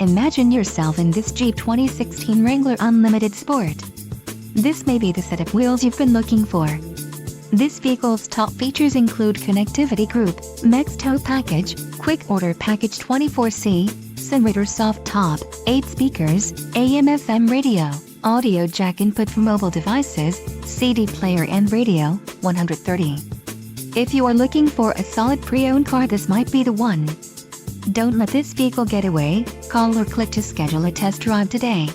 Imagine yourself in this Jeep 2016 Wrangler Unlimited Sport. This may be the set of wheels you've been looking for. This vehicle's top features include connectivity group, Max tow package, quick order package 24C, Simulator soft top, 8 speakers, AM/FM radio, audio jack input for mobile devices, CD player and radio, 130. If you are looking for a solid pre-owned car, this might be the one. Don't let this vehicle get away. Call or click to schedule a test drive today.